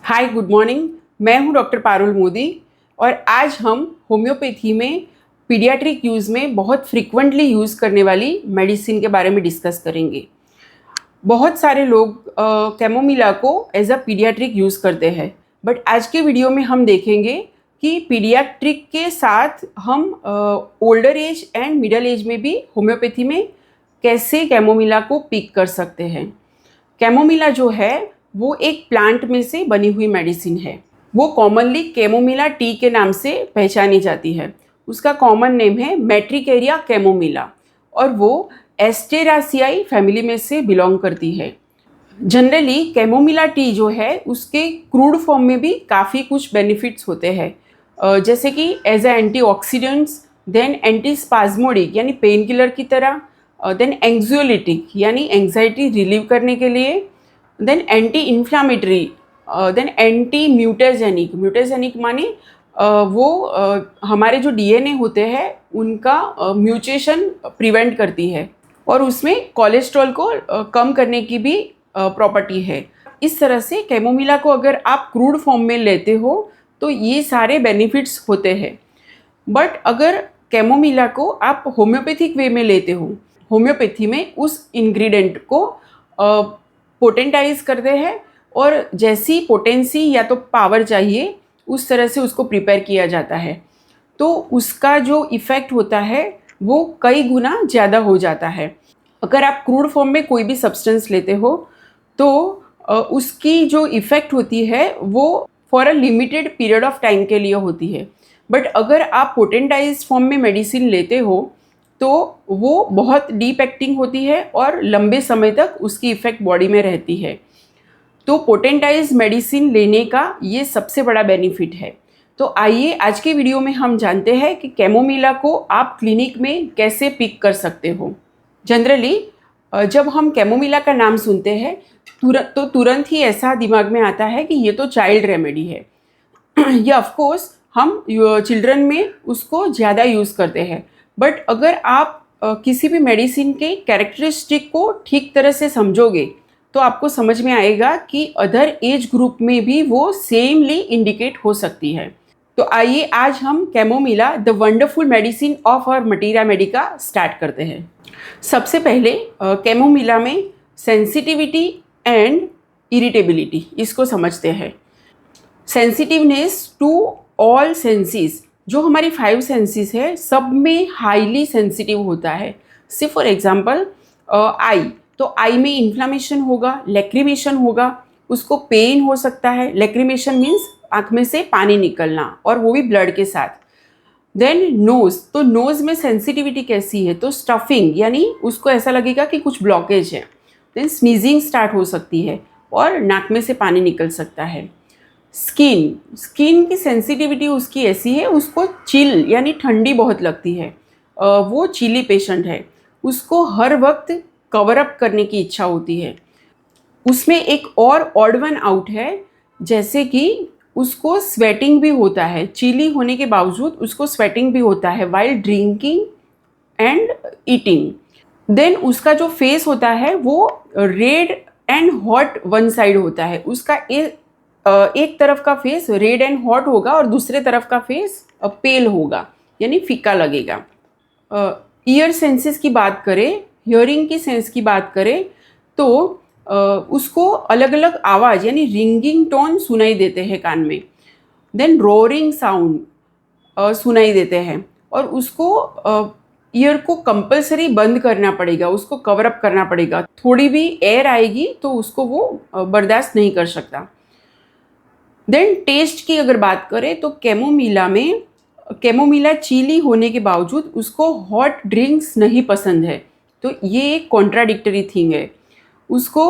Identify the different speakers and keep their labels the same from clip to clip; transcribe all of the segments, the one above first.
Speaker 1: Hi good morning. मैं हूं doctor Parul Modi और आज हम होम्योपैथी में पीडियाट्रिक यूज़ में बहुत फ्रीक्वेंटली यूज़ करने वाली मेडिसिन के बारे में डिस्कस करेंगे। बहुत सारे लोग कैमोमिला को एज अ पीडियाट्रिक यूज़ करते हैं, बट आज के वीडियो में हम देखेंगे कि पीडियाट्रिक के साथ हम older age and middle age में भी होम्योपैथी में कैसे कैमोमिला को पिक कर सकते हैं। कैमोमिला जो है वो एक प्लांट में से बनी हुई मेडिसिन है। वो कॉमनली कैमोमिला टी के नाम से पहचानी जाती है। उसका कॉमन नेम है मैट्रिकेरिया कैमोमिला और वो एस्टेरासियाई फैमिली में से बिलोंग करती है। जनरली कैमोमिला टी जो है उसके क्रूड फॉर्म में भी काफ़ी कुछ बेनिफिट्स होते हैं, जैसे कि as a antioxidants, then antispasmodic यानी पेन किलर की तरह, देन एंग्जियोलिटिक यानी एंग्जाइटी रिलीव करने के लिए, then anti inflammatory, then anti mutagenic. Mutagenic माने वो हमारे जो डीएनए होते हैं उनका म्यूटेशन प्रिवेंट करती है और उसमें कोलेस्ट्रॉल को कम करने की भी प्रॉपर्टी है। इस तरह से कैमोमिला को अगर आप क्रूड फॉर्म में लेते हो तो ये सारे बेनिफिट्स होते हैं। बट अगर कैमोमिला को आप होम्योपैथिक वे में लेते हो, होम्योपैथी में उस इंग्रेडिएंट को पोटेंटाइज करते हैं और जैसी पोटेंसी या तो पावर चाहिए उस तरह से उसको प्रिपेयर किया जाता है, तो उसका जो इफ़ेक्ट होता है वो कई गुना ज़्यादा हो जाता है। अगर आप क्रूड फॉर्म में कोई भी सब्सटेंस लेते हो तो उसकी जो इफ़ेक्ट होती है वो for a limited period of time के लिए होती है। बट अगर आप पोटेंटाइज फॉर्म में मेडिसिन लेते हो तो वो बहुत डीप एक्टिंग होती है और लंबे समय तक उसकी इफ़ेक्ट बॉडी में रहती है। तो पोटेंटाइज मेडिसिन लेने का ये सबसे बड़ा बेनिफिट है। तो आइए आज के वीडियो में हम जानते हैं कि कैमोमिला को आप क्लिनिक में कैसे पिक कर सकते हो। जनरली जब हम कैमोमिला का नाम सुनते हैं तो तुरंत ही ऐसा दिमाग में आता है कि ये तो चाइल्ड रेमेडी है। ये ऑफकोर्स हम चिल्ड्रन में उसको ज़्यादा यूज़ करते हैं, बट अगर आप किसी भी मेडिसिन के कैरेक्टरिस्टिक को ठीक तरह से समझोगे तो आपको समझ में आएगा कि अदर एज ग्रुप में भी वो सेमली इंडिकेट हो सकती है। तो आइए आज हम chamomilla the wonderful medicine of our materia medica start करते हैं। सबसे पहले कैमोमिला में सेंसिटिविटी एंड इरिटेबिलिटी इसको समझते हैं। सेंसिटिवनेस टू ऑल सेंसेस, जो हमारी 5 सेंसेस है सब में हाईली सेंसिटिव होता है। सिर्फ फॉर एग्जांपल आई, तो आई में इन्फ्लामेशन होगा, लैक्रिमेशन होगा, उसको पेन हो सकता है। लैक्रिमेशन मीन्स आँख में से पानी निकलना और वो भी ब्लड के साथ। देन नोज़, तो नोज़ में सेंसिटिविटी कैसी है, तो स्टफिंग यानी उसको ऐसा लगेगा कि कुछ ब्लॉकेज है। देन स्नीजिंग स्टार्ट हो सकती है और नाक में से पानी निकल सकता है। स्किन की सेंसिटिविटी उसकी ऐसी है, उसको चिल यानी ठंडी बहुत लगती है। वो चिली पेशेंट है, उसको हर वक्त कवर अप करने की इच्छा होती है। उसमें एक और ऑड वन आउट है, जैसे कि उसको स्वेटिंग भी होता है। चिली होने के बावजूद उसको स्वेटिंग भी होता है while drinking and eating. Then उसका जो फेस होता है वो red and hot one side होता है। उसका एक तरफ का फेस रेड एंड हॉट होगा और दूसरे तरफ का फेस पेल होगा यानी फीका लगेगा। ईयर सेंसेस की बात करें, हियरिंग की सेंस की बात करें तो उसको अलग अलग आवाज़ यानी रिंगिंग टोन सुनाई देते हैं कान में। देन रोरिंग साउंड सुनाई देते हैं और उसको ईयर को कंपलसरी बंद करना पड़ेगा, उसको कवर अप करना पड़ेगा। थोड़ी भी एयर आएगी तो उसको वो बर्दाश्त नहीं कर सकता। देन टेस्ट की अगर बात करें तो कैमोमिला चीली होने के बावजूद उसको हॉट ड्रिंक्स नहीं पसंद है, तो ये एक कॉन्ट्राडिक्टरी थिंग है। उसको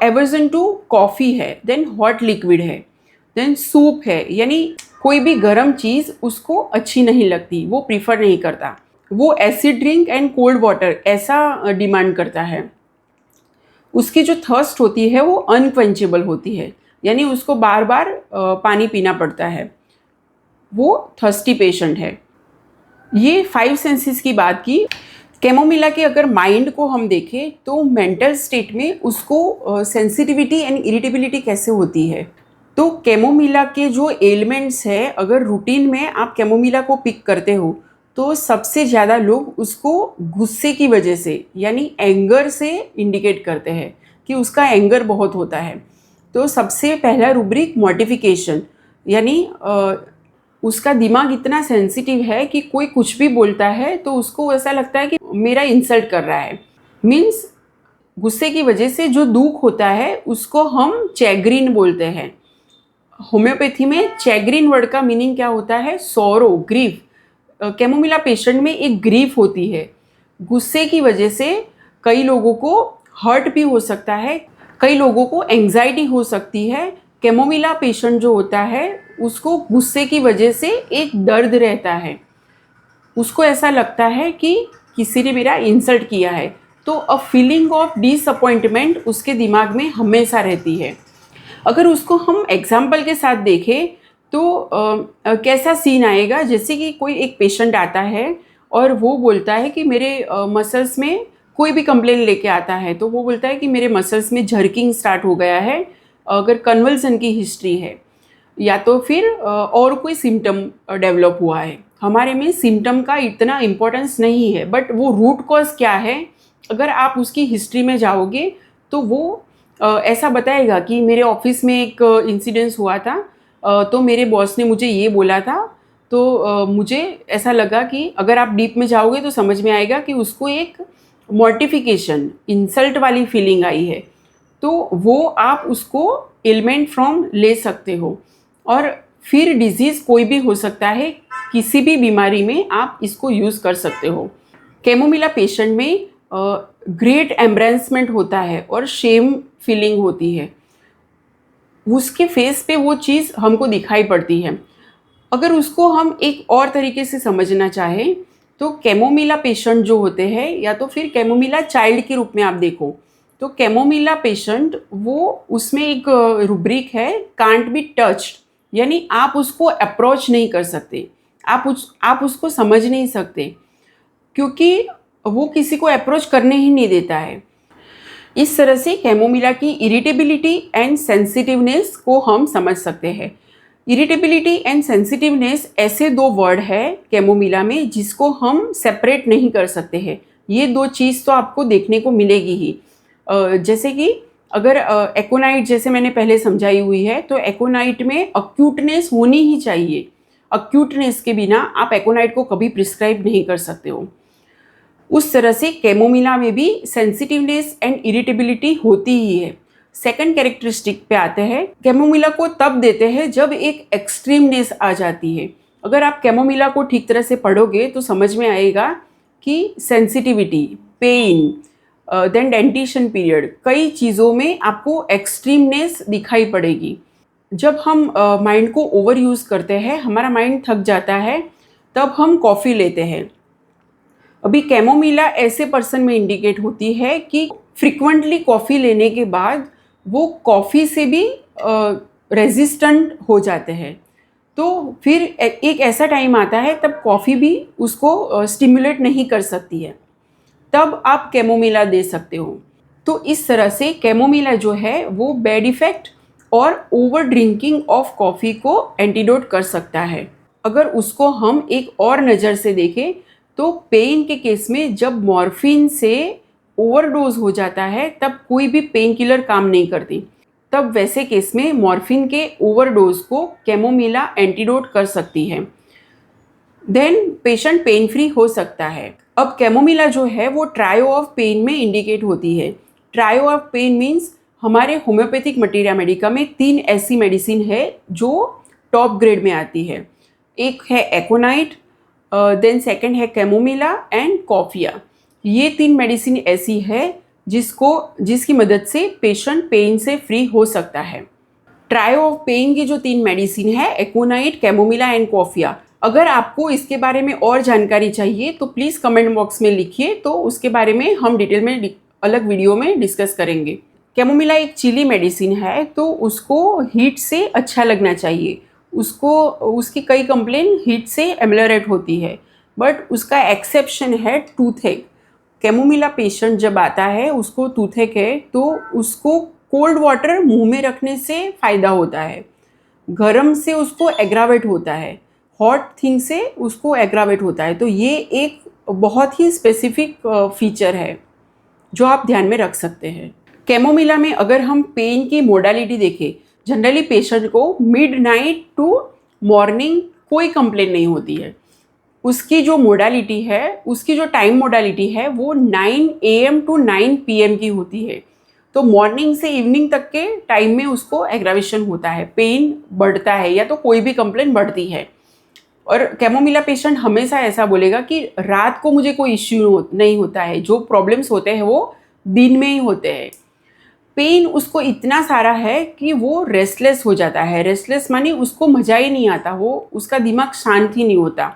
Speaker 1: एवर्जन टू कॉफ़ी है, देन हॉट लिक्विड है, देन सूप है यानी कोई भी गर्म चीज़ उसको अच्छी नहीं लगती, वो प्रीफर नहीं करता। वो acid drink and cold water ऐसा डिमांड करता है। उसकी जो थर्स्ट होती है वो अनक्वेंचेबल होती है यानी उसको बार बार पानी पीना पड़ता है। वो थर्स्टी पेशेंट है। ये 5 सेंसेस की बात की। कैमोमिला के अगर माइंड को हम देखें तो मेंटल स्टेट में उसको सेंसिटिविटी एंड इरिटेबिलिटी कैसे होती है, तो कैमोमिला के जो एलिमेंट्स है, अगर रूटीन में आप कैमोमिला को पिक करते हो तो सबसे ज़्यादा लोग उसको गुस्से की वजह से यानी एंगर से इंडिकेट करते हैं कि उसका एंगर बहुत होता है। तो सबसे पहला रूब्रिक मॉर्टिफिकेशन, यानी उसका दिमाग इतना सेंसिटिव है कि कोई कुछ भी बोलता है तो उसको ऐसा लगता है कि मेरा इंसल्ट कर रहा है। मीन्स गुस्से की वजह से जो दुख होता है उसको हम चैग्रीन बोलते हैं। होम्योपैथी में चैग्रीन वर्ड का मीनिंग क्या होता है? Sorrow, grief. कैमोमिला पेशेंट में एक ग्रीफ होती है। गुस्से की वजह से कई लोगों को हर्ट भी हो सकता है, कई लोगों को एंजाइटी हो सकती है। कैमोमिला पेशेंट जो होता है उसको गुस्से की वजह से एक दर्द रहता है, उसको ऐसा लगता है कि किसी ने मेरा इंसल्ट किया है, तो अ फीलिंग ऑफ डिसअपॉइंटमेंट उसके दिमाग में हमेशा रहती है। अगर उसको हम एग्जाम्पल के साथ देखें तो कैसा सीन आएगा, जैसे कि कोई एक पेशेंट आता है और वो बोलता है कि मेरे मसल्स में, कोई भी कंप्लेन लेके आता है तो वो बोलता है कि मेरे मसल्स में झर्किंग स्टार्ट हो गया है, अगर कन्वल्सन की हिस्ट्री है या तो फिर और कोई सिम्टम डेवलप हुआ है। हमारे में सिम्टम का इतना इम्पोर्टेंस नहीं है, बट वो रूट कॉज क्या है, अगर आप उसकी हिस्ट्री में जाओगे तो वो ऐसा बताएगा कि मेरे ऑफिस में एक इंसिडेंस हुआ था, तो मेरे बॉस ने मुझे ये बोला था, तो मुझे ऐसा लगा कि अगर आप डीप में जाओगे तो समझ में आएगा कि उसको एक मॉर्टिफिकेशन, इंसल्ट वाली फीलिंग आई है। तो वो आप उसको एलिमेंट फ्रॉम ले सकते हो। और फिर डिजीज़ कोई भी हो सकता है, किसी भी बीमारी में आप इसको यूज़ कर सकते हो। कैमोमिला पेशेंट में ग्रेट एम्ब्रेसमेंट होता है और शेम फीलिंग होती है, उसके फेस पे वो चीज़ हमको दिखाई पड़ती है। अगर उसको हम एक और तरीके से समझना चाहें तो कैमोमिला पेशेंट जो होते हैं, या तो फिर कैमोमिला चाइल्ड के रूप में आप देखो तो कैमोमिला पेशेंट वो, उसमें एक रूब्रिक है कांट बी टच्ड, यानी आप उसको अप्रोच नहीं कर सकते, आप उसको समझ नहीं सकते, क्योंकि वो किसी को अप्रोच करने ही नहीं देता है। इस तरह से कैमोमिला की इरिटेबिलिटी एंड सेंसिटिवनेस को हम समझ सकते हैं। इरिटेबिलिटी एंड सेंसिटिवनेस ऐसे दो वर्ड है कैमोमिला में जिसको हम सेपरेट नहीं कर सकते हैं। ये दो चीज़ तो आपको देखने को मिलेगी ही। जैसे कि अगर एकोनाइट, जैसे मैंने पहले समझाई हुई है, तो एकोनाइट में अक्यूटनेस होनी ही चाहिए। अक्यूटनेस के बिना आप एकोनाइट को कभी प्रिस्क्राइब नहीं कर सकते हो। उस तरह से कैमोमिला में भी सेंसिटिवनेस एंड इरिटेबिलिटी होती ही है। सेकंड कैरेक्टरिस्टिक पे आते हैं, कैमोमिला को तब देते हैं जब एक एक्सट्रीमनेस आ जाती है। अगर आप कैमोमिला को ठीक तरह से पढ़ोगे तो समझ में आएगा कि sensitivity, pain, then dentition period, कई चीज़ों में आपको एक्सट्रीमनेस दिखाई पड़ेगी। जब हम माइंड को ओवर यूज़ करते हैं, हमारा माइंड थक जाता है, तब हम कॉफ़ी लेते हैं। अभी कैमोमिला ऐसे पर्सन में इंडिकेट होती है कि फ्रिक्वेंटली कॉफ़ी लेने के बाद वो कॉफ़ी से भी रेजिस्टेंट हो जाते हैं। तो फिर एक ऐसा टाइम आता है तब कॉफ़ी भी उसको स्टिमुलेट नहीं कर सकती है, तब आप कैमोमिला दे सकते हो। तो इस तरह से कैमोमिला जो है वो बैड इफ़ेक्ट और ओवर ड्रिंकिंग ऑफ कॉफ़ी को एंटीडोट कर सकता है। अगर उसको हम एक और नज़र से देखें तो पेन के केस में जब मॉर्फिन से ओवरडोज हो जाता है तब कोई भी पेन किलर काम नहीं करती, तब वैसे केस में मॉर्फिन के ओवरडोज को कैमोमिला एंटीडोट कर सकती है। देन पेशेंट पेन फ्री हो सकता है। अब कैमोमिला जो है वो ट्रायो ऑफ पेन में इंडिकेट होती है। ट्रायो ऑफ पेन मीन्स हमारे होम्योपैथिक मटीरिया मेडिका में 3 ऐसी मेडिसिन है जो टॉप ग्रेड में आती है। एक है एकोनाइट, देन सेकंड है कैमोमिला एंड कॉफिया। ये 3 मेडिसिन ऐसी है जिसकी मदद से पेशेंट पेन से फ्री हो सकता है। ट्रायो ऑफ पेन की जो 3 मेडिसिन है, एकोनाइट, कैमोमिला एंड कॉफिया, अगर आपको इसके बारे में और जानकारी चाहिए तो प्लीज़ कमेंट बॉक्स में लिखिए, तो उसके बारे में हम डिटेल में अलग वीडियो में डिस्कस करेंगे। कैमोमिला एक चिली मेडिसिन है, तो उसको हीट से अच्छा लगना चाहिए। उसकी कई कंप्लेन हीट से एमेलियोरेट होती है, बट उसका एक्सेप्शन है टूथेक। कैमोमिला पेशेंट जब आता है उसको टूथेक है तो उसको कोल्ड वाटर मुंह में रखने से फ़ायदा होता है। गर्म से उसको एग्रावेट होता है, हॉट थिंग से उसको एग्रावेट होता है। तो ये एक बहुत ही स्पेसिफिक फीचर है जो आप ध्यान में रख सकते हैं। कैमोमिला में अगर हम पेन की मोडालिटी देखें, जनरली पेशेंट को मिडनाइट टू मॉर्निंग कोई कंप्लेन नहीं होती है। उसकी जो मोडालिटी है, उसकी जो टाइम मोडालिटी है वो 9 AM टू 9 PM की होती है। तो मॉर्निंग से इवनिंग तक के टाइम में उसको एग्रावेशन होता है, पेन बढ़ता है या तो कोई भी कंप्लेन बढ़ती है। और कैमोमिला पेशेंट हमेशा ऐसा बोलेगा कि रात को मुझे कोई इश्यू नहीं होता है, जो प्रॉब्लम्स होते हैं वो दिन में ही होते हैं। पेन उसको इतना सारा है कि वो रेस्टलेस हो जाता है। रेस्टलेस मानी उसको मज़ा ही नहीं आता, वो उसका दिमाग शांत ही नहीं होता।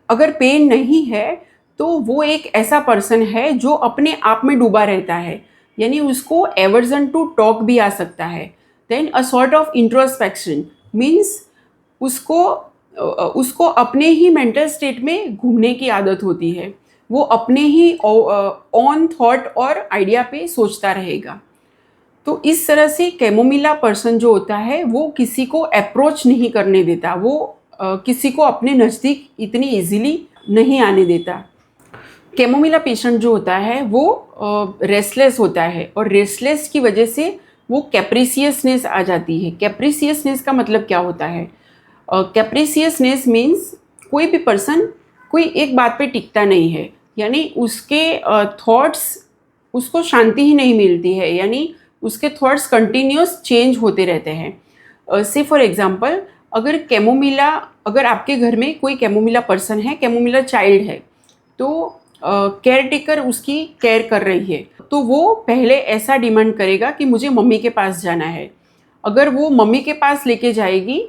Speaker 1: अगर पेन नहीं है तो वो एक ऐसा पर्सन है जो अपने आप में डूबा रहता है, यानी उसको एवर्जन टू टॉक भी आ सकता है। Then a sort of introspection means उसको उसको अपने ही मेंटल स्टेट में घूमने की आदत होती है। वो अपने ही ऑन थॉट और आइडिया पे सोचता रहेगा। तो इस तरह से कैमोमिला पर्सन जो होता है वो किसी को अप्रोच नहीं करने देता, वो किसी को अपने नज़दीक इतनी इजीली नहीं आने देता। कैमोमिला पेशेंट जो होता है वो रेस्टलेस होता है, और रेस्टलेस की वजह से वो कैप्रिसियसनेस आ जाती है। कैप्रिसियसनेस का मतलब क्या होता है? कैप्रिसियसनेस मीन्स कोई भी पर्सन कोई एक बात पे टिकता नहीं है, यानी उसके थॉट्स उसको शांति ही नहीं मिलती है, यानी उसके थॉट्स कंटिन्यूस चेंज होते रहते हैं। से फॉर एग्जांपल, अगर आपके घर में कोई कैमोमिला पर्सन है, कैमोमिला चाइल्ड है, तो केयर टेकर उसकी केयर कर रही है, तो वो पहले ऐसा डिमांड करेगा कि मुझे मम्मी के पास जाना है। अगर वो मम्मी के पास लेके जाएगी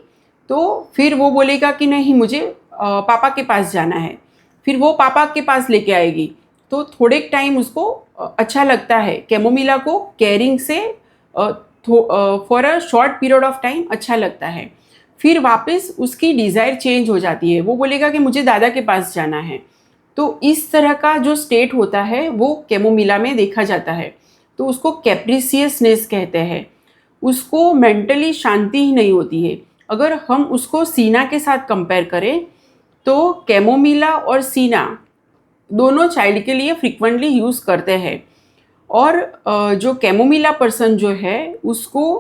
Speaker 1: तो फिर वो बोलेगा कि नहीं, मुझे पापा के पास जाना है। फिर वो पापा के पास लेके आएगी तो थोड़े टाइम उसको अच्छा लगता है। कैमोमिला को केयरिंग से for a short period of time अच्छा लगता है। फिर वापस उसकी डिज़ायर चेंज हो जाती है, वो बोलेगा कि मुझे दादा के पास जाना है। तो इस तरह का जो स्टेट होता है वो कैमोमिला में देखा जाता है। तो उसको कैप्रिसियसनेस कहते हैं। उसको मेंटली शांति ही नहीं होती है। अगर हम उसको सीना के साथ कंपेयर करें तो कैमोमिला और सीना दोनों चाइल्ड के लिए फ्रिक्वेंटली यूज़ करते हैं। और जो कैमोमिला पर्सन जो है उसको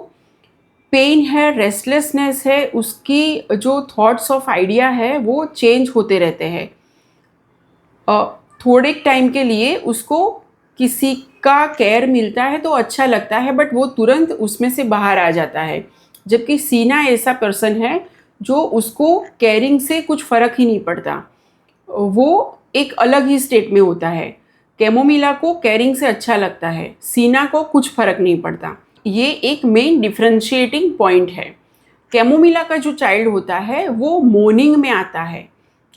Speaker 1: पेन है, रेस्टलेसनेस है, उसकी जो थॉट्स ऑफ आइडिया है वो चेंज होते रहते हैं। थोड़े टाइम के लिए उसको किसी का केयर मिलता है तो अच्छा लगता है, बट वो तुरंत उसमें से बाहर आ जाता है। जबकि सीना ऐसा पर्सन है जो उसको केयरिंग से कुछ फ़र्क ही नहीं पड़ता, वो एक अलग ही स्टेट में होता है। कैमोमिला को केयरिंग से अच्छा लगता है, सीना को कुछ फ़र्क नहीं पड़ता। ये एक मेन डिफ्रेंशिएटिंग पॉइंट है। कैमोमिला का जो चाइल्ड होता है वो मॉर्निंग में आता है,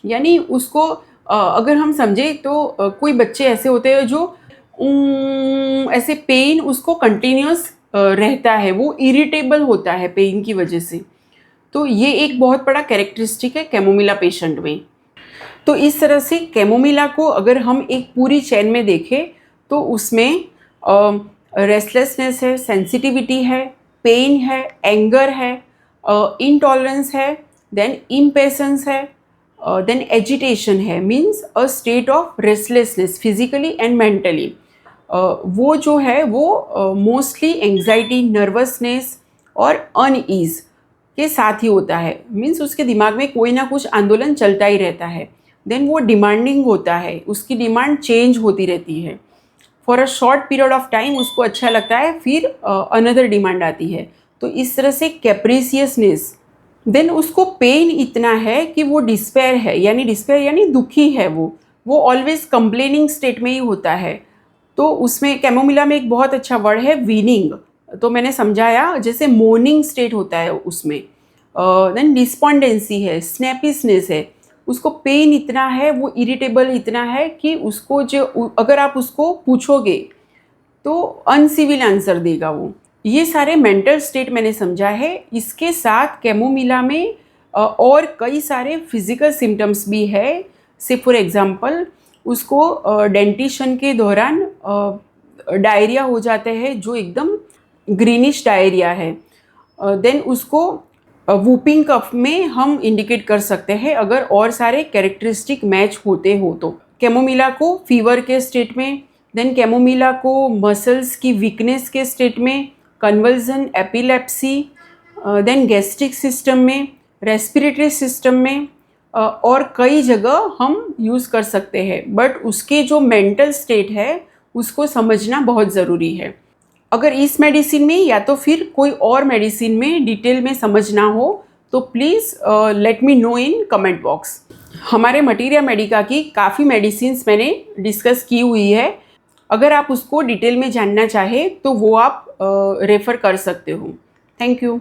Speaker 1: यानी उसको अगर हम समझे तो कोई बच्चे ऐसे होते हैं जो ऐसे पेन उसको कंटिन्यूस रहता है, वो इरिटेबल होता है पेन की वजह से। तो ये एक बहुत बड़ा कैरेक्टरिस्टिक है कैमोमिला पेशेंट में। तो इस तरह से कैमोमिला को अगर हम एक पूरी चेन में देखें तो उसमें रेस्टलेसनेस है, सेंसिटिविटी है, पेन है, एंगर है, इंटॉलरेंस है, देन इम्पेशेंस है, देन एजिटेशन है, means a state of restlessness physically and mentally. वो जो है वो मोस्टली एंग्जाइटी, नर्वसनेस और अनईज के साथ ही होता है। मीन्स उसके दिमाग में कोई ना कुछ आंदोलन चलता ही रहता है। देन वो डिमांडिंग होता है, उसकी डिमांड चेंज होती रहती है। For a short period of time उसको अच्छा लगता है, फिर अनदर डिमांड आती है। तो इस तरह से कैप्रिसियसनेस। देन उसको पेन इतना है कि वो डिस्पेयर है, यानी डिस्पेयर यानी दुखी है, वो ऑलवेज कंप्लेनिंग स्टेट में ही होता है। तो उसमें कैमोमिला में एक बहुत अच्छा वर्ड है वीनिंग, तो मैंने समझाया जैसे मोर्निंग स्टेट होता है उसमें। देन डिस्पॉन्डेंसी है, स्नैपीसनेस है, उसको पेन इतना है, वो इरिटेबल इतना है कि उसको जो अगर आप उसको पूछोगे तो अनसिविल आंसर देगा वो। ये सारे मेंटल स्टेट मैंने समझा है। इसके साथ कैमोमिला में और कई सारे फिजिकल सिम्टम्स भी है। से फॉर एग्जांपल उसको डेंटिशन के दौरान डायरिया हो जाते हैं जो एकदम ग्रीनिश डायरिया है। देन उसको वूपिंग कफ में हम इंडिकेट कर सकते हैं अगर और सारे कैरेक्टरिस्टिक मैच होते हो तो। कैमोमिला को फीवर के स्टेट में, देन कैमोमिला को मसल्स की वीकनेस के स्टेट में, convulsion, epilepsy, then gastric system में, रेस्पिरेटरी सिस्टम में और कई जगह हम यूज़ कर सकते हैं। बट उसके जो मेंटल स्टेट है उसको समझना बहुत ज़रूरी है। अगर इस मेडिसिन में या तो फिर कोई और मेडिसिन में डिटेल में समझना हो तो please let me know in comment box. हमारे मटीरिया मेडिका की काफ़ी मेडिसिन्स मैंने डिस्कस की हुई है, अगर आप उसको डिटेल में जानना चाहे तो वो आप रेफ़र कर सकते हो। Thank you.